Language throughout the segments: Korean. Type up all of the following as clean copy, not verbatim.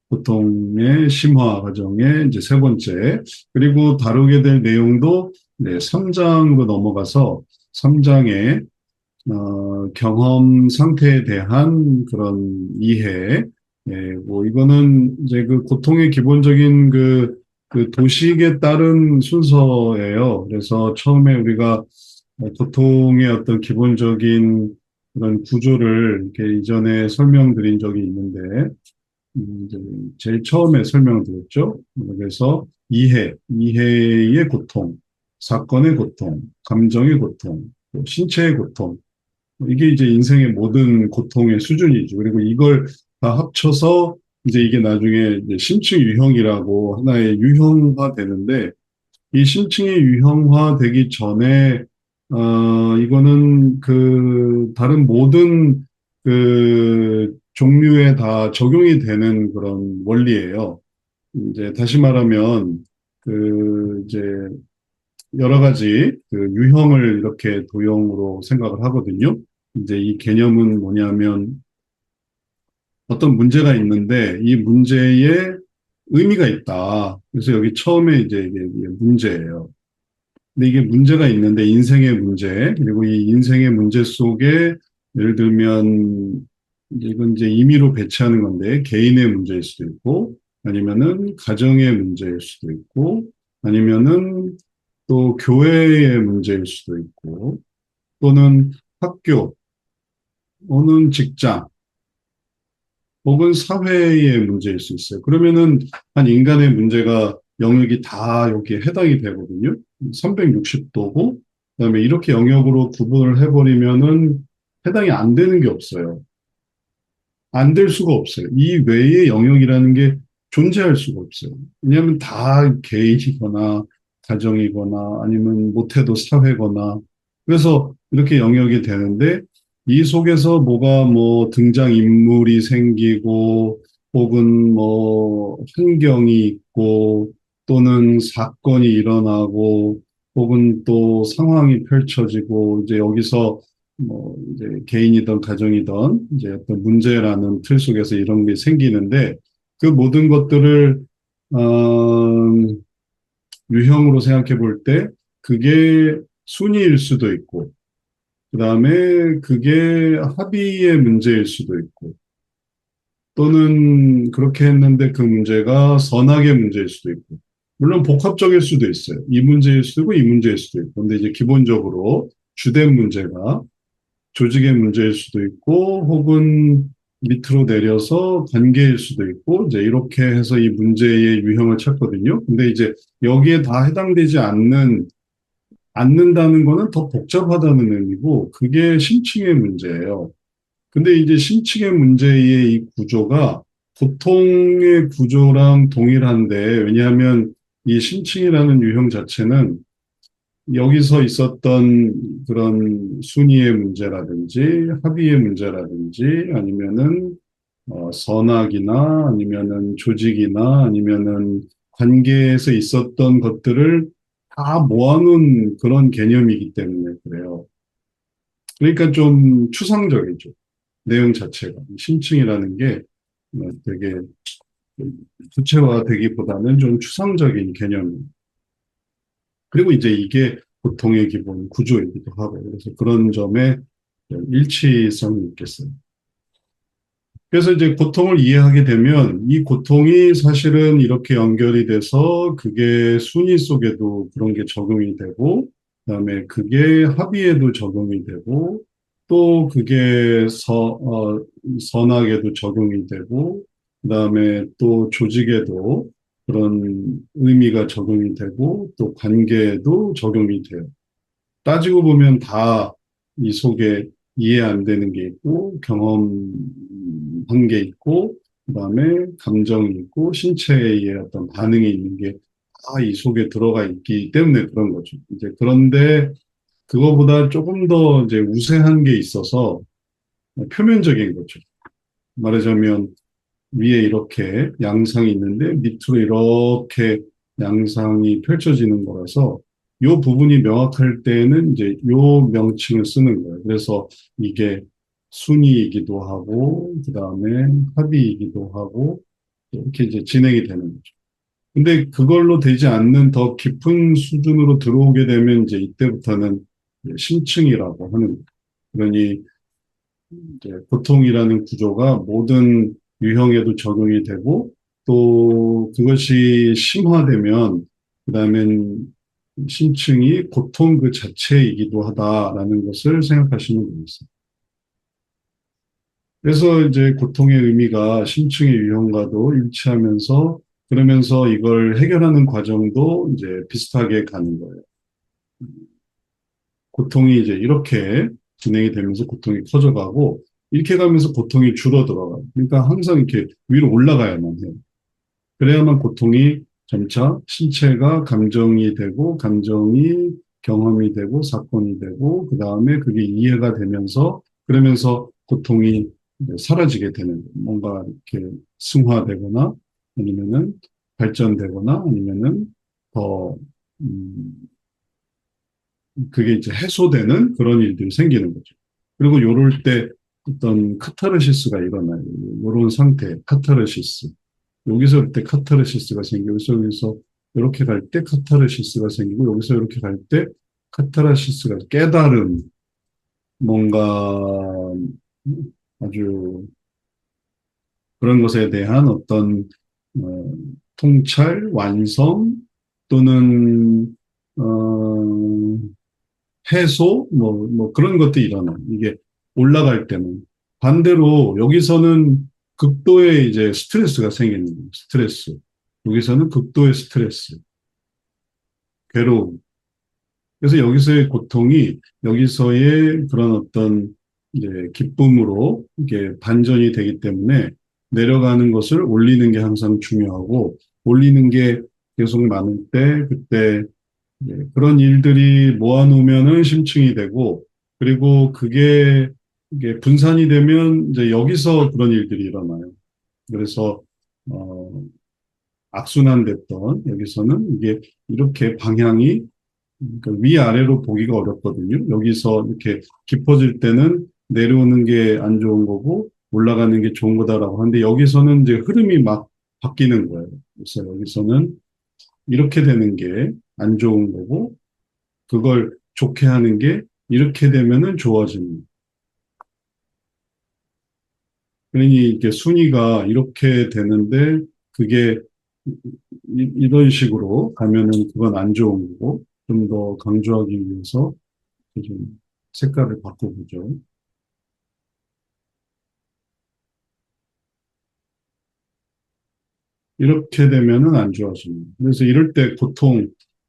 고통의 심화 과정의 이제 세 번째. 그리고 다루게 될 내용도 네, 3장으로 넘어가서 3장의 경험 상태에 대한 그런 이해. 예, 뭐, 이거는 이제 그 고통의 기본적인 그 도식에 따른 순서예요. 그래서 처음에 우리가 고통의 어떤 기본적인 그런 구조를 이렇게 이전에 설명드린 적이 있는데, 이제 제일 처음에 설명드렸죠. 그래서 이해의 고통, 사건의 고통, 감정의 고통, 또 신체의 고통, 이게 이제 인생의 모든 고통의 수준이죠. 그리고 이걸 다 합쳐서 이제 이게 나중에 이제 심층 유형이라고 하나의 유형화 되는데, 이 심층이 유형화 되기 전에 이거는 그 다른 모든 그 종류에 다 적용이 되는 그런 원리예요. 이제 다시 말하면 그 이제 여러 가지 그 유형을 이렇게 도형으로 생각을 하거든요. 이제 이 개념은 뭐냐면 어떤 문제가 있는데 이 문제에 의미가 있다. 그래서 여기 처음에 이제 이게 문제예요. 근데 이게 문제가 있는데 인생의 문제, 그리고 이 인생의 문제 속에 예를 들면 이제 이건 이제 임의로 배치하는 건데 개인의 문제일 수도 있고 아니면은 가정의 문제일 수도 있고 아니면은 또 교회의 문제일 수도 있고 또는 학교, 또는 직장, 혹은 사회의 문제일 수 있어요. 그러면은 한 인간의 문제가 영역이 다 여기에 해당이 되거든요. 360도고, 그다음에 이렇게 영역으로 구분을 해버리면은 해당이 안 되는 게 없어요. 안 될 수가 없어요. 이 외의 영역이라는 게 존재할 수가 없어요. 왜냐하면 다 개인이거나 가정이거나 아니면 못해도 사회거나 그래서 이렇게 영역이 되는데 이 속에서 뭐가 뭐 등장인물이 생기고 혹은 뭐 환경이 있고 또는 사건이 일어나고 혹은 또 상황이 펼쳐지고 이제 여기서 뭐 이제 개인이든 가정이든 이제 어떤 문제라는 틀 속에서 이런 게 생기는데 그 모든 것들을 어, 유형으로 생각해 볼 때 그게 순위일 수도 있고 그다음에 그게 합의의 문제일 수도 있고 또는 그렇게 했는데 그 문제가 선악의 문제일 수도 있고 물론 복합적일 수도 있어요. 이 문제일 수도 있고 이 문제일 수도 있고 근데 이제 기본적으로 주된 문제가 조직의 문제일 수도 있고, 혹은 밑으로 내려서 관계일 수도 있고, 이제 이렇게 해서 이 문제의 유형을 찾거든요. 근데 이제 여기에 다 해당되지 않는다는 거는 더 복잡하다는 의미고, 그게 심층의 문제예요. 근데 이제 심층의 문제의 이 구조가 보통의 구조랑 동일한데, 왜냐하면 이 심층이라는 유형 자체는 여기서 있었던 그런 순위의 문제라든지 합의의 문제라든지 아니면은 선악이나 아니면은 조직이나 아니면은 관계에서 있었던 것들을 다 모아놓은 그런 개념이기 때문에 그래요. 그러니까 좀 추상적이죠. 내용 자체가. 심층이라는 게 되게 구체화되기보다는 좀 추상적인 개념이에요. 그리고 이제 이게 고통의 기본 구조이기도 하고, 그래서 그런 점에 일치성이 있겠어요. 그래서 이제 고통을 이해하게 되면 이 고통이 사실은 이렇게 연결이 돼서 그게 순위 속에도 그런 게 적용이 되고, 그다음에 그게 합의에도 적용이 되고, 또 그게 선악에도 적용이 되고, 그다음에 또 조직에도 그런 의미가 적용이 되고, 또 관계에도 적용이 돼요. 따지고 보면 다 이 속에 이해 안 되는 게 있고, 경험한 게 있고, 그다음에 감정이 있고, 신체의 어떤 반응이 있는 게 다 이 속에 들어가 있기 때문에 그런 거죠. 이제 그런데 그거보다 조금 더 이제 우세한 게 있어서 표면적인 거죠. 말하자면 위에 이렇게 양상이 있는데 밑으로 이렇게 양상이 펼쳐지는 거라서 이 부분이 명확할 때는 이제 이 명칭을 쓰는 거예요. 그래서 이게 순위이기도 하고, 그 다음에 합의이기도 하고, 이렇게 이제 진행이 되는 거죠. 근데 그걸로 되지 않는 더 깊은 수준으로 들어오게 되면 이제 이때부터는 이제 심층이라고 하는 거예요. 그러니 이제 고통이라는 구조가 모든 유형에도 적용이 되고 또 그것이 심화되면 그다음엔 심층이 고통 그 자체이기도 하다라는 것을 생각하시면 되겠습니다. 그래서 이제 고통의 의미가 심층의 유형과도 일치하면서 그러면서 이걸 해결하는 과정도 이제 비슷하게 가는 거예요. 고통이 이제 이렇게 진행이 되면서 고통이 커져가고 이렇게 가면서 고통이 줄어들어가요. 그러니까 항상 이렇게 위로 올라가야만 해요. 그래야만 고통이 점차 신체가 감정이 되고 감정이 경험이 되고 사건이 되고 그 다음에 그게 이해가 되면서 그러면서 고통이 이제 사라지게 되는 거예요. 뭔가 이렇게 승화되거나 아니면은 발전되거나 아니면은 더 그게 이제 해소되는 그런 일들이 생기는 거죠. 그리고 요럴 때 어떤 카타르시스가 일어나요. 요런 상태, 카타르시스. 여기서 그때 카타르시스가 생기고, 여기서 이렇게 갈 때 카타르시스가 생기고, 여기서 이렇게 갈 때 카타르시스가 깨달음, 뭔가 아주 그런 것에 대한 어떤 어, 통찰, 완성 또는 어, 해소, 뭐 그런 것들이 일어나. 이게 올라갈 때는. 반대로 여기서는 극도의 이제 스트레스가 생기는 거예요. 스트레스. 여기서는 극도의 스트레스, 괴로움. 그래서 여기서의 고통이 여기서의 그런 어떤 이제 기쁨으로 이게 반전이 되기 때문에 내려가는 것을 올리는 게 항상 중요하고 올리는 게 계속 많을 때 그때 그런 일들이 모아놓으면은 심층이 되고, 그리고 그게 이게 분산이 되면 이제 여기서 그런 일들이 일어나요. 그래서, 어, 악순환 됐던 여기서는 이게 이렇게 방향이 그러니까 위아래로 보기가 어렵거든요. 여기서 이렇게 깊어질 때는 내려오는 게 안 좋은 거고 올라가는 게 좋은 거다라고 하는데 여기서는 이제 흐름이 막 바뀌는 거예요. 그래서 여기서는 이렇게 되는 게 안 좋은 거고 그걸 좋게 하는 게 이렇게 되면은 좋아지는. 그러니 이게 순위가 이렇게 되는데 그게 런 식으로 가면은 그건 안 좋은 거고 좀 더 강조하기 위해서 좀 색깔을 바꿔보죠. 이렇게 되면은 안 좋아집니다. 그래서 이럴 때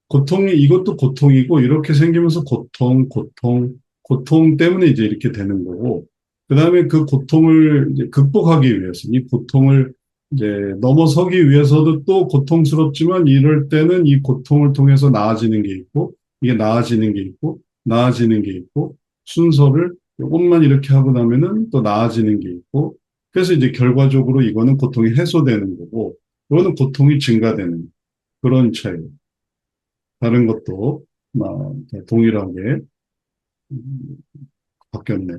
고통이 이것도 고통이고 이렇게 생기면서 고통 때문에 이제 이렇게 되는 거고 그 다음에 그 고통을 이제 극복하기 위해서 이 고통을 이제 넘어서기 위해서도 또 고통스럽지만 이럴 때는 이 고통을 통해서 나아지는 게 있고 이게 나아지는 게 있고 나아지는 게 있고 순서를 조금만 이렇게 하고 나면은 또 나아지는 게 있고 그래서 이제 결과적으로 이거는 고통이 해소되는 거고 이거는 고통이 증가되는 그런 차이. 다른 것도 동일하게 바뀌었네요.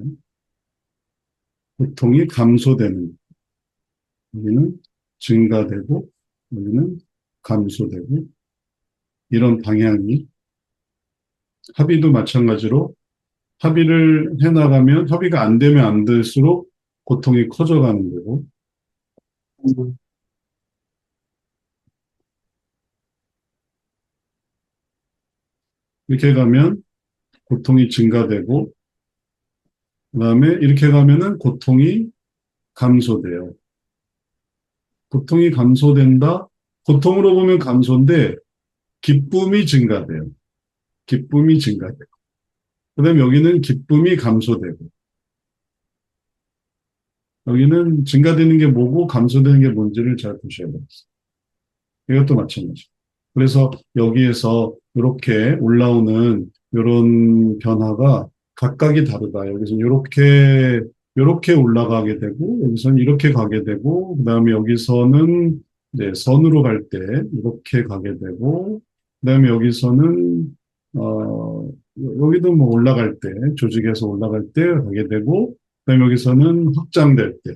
고통이 감소되는, 여기는 증가되고, 여기는 감소되고, 이런 방향이 합의도 마찬가지로 합의를 해나가면 합의가 안 되면 안 될수록 고통이 커져가는 거고, 이렇게 가면 고통이 증가되고, 그 다음에 이렇게 가면은 고통이 감소돼요. 고통이 감소된다? 고통으로 보면 감소인데, 기쁨이 증가돼요. 기쁨이 증가돼요. 그다음에 여기는 기쁨이 감소되고, 여기는 증가되는 게 뭐고 감소되는 게 뭔지를 잘 보셔야 돼요. 이것도 마찬가지. 그래서 여기에서 이렇게 올라오는 이런 변화가 각각이 다르다. 여기서 이렇게 올라가게 되고, 여기서는 이렇게 가게 되고, 그다음에 여기서는 이제 선으로 갈 때 이렇게 가게 되고, 그다음에 여기서는 여기도 뭐 올라갈 때 조직에서 올라갈 때 가게 되고, 그다음에 여기서는 확장될 때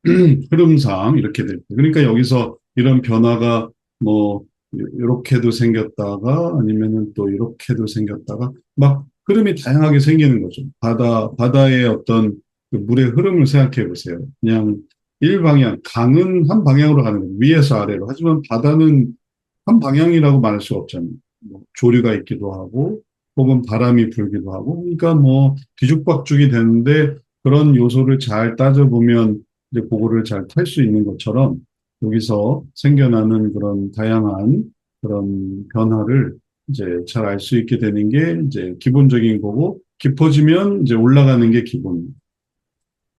흐름상 이렇게 될 때. 그러니까 여기서 이런 변화가 뭐 이렇게도 생겼다가 아니면은 또 이렇게도 생겼다가 막 흐름이 다양하게 생기는 거죠. 바다의 어떤 그 물의 흐름을 생각해 보세요. 그냥 일방향, 강은 한 방향으로 가는 거예요. 위에서 아래로. 하지만 바다는 한 방향이라고 말할 수가 없잖아요. 뭐 조류가 있기도 하고, 혹은 바람이 불기도 하고, 그러니까 뭐 뒤죽박죽이 되는데 그런 요소를 잘 따져보면 이제 그거를 잘 탈 수 있는 것처럼 여기서 생겨나는 그런 다양한 그런 변화를 이제 잘 알 수 있게 되는 게 이제 기본적인 거고, 깊어지면 이제 올라가는 게 기본.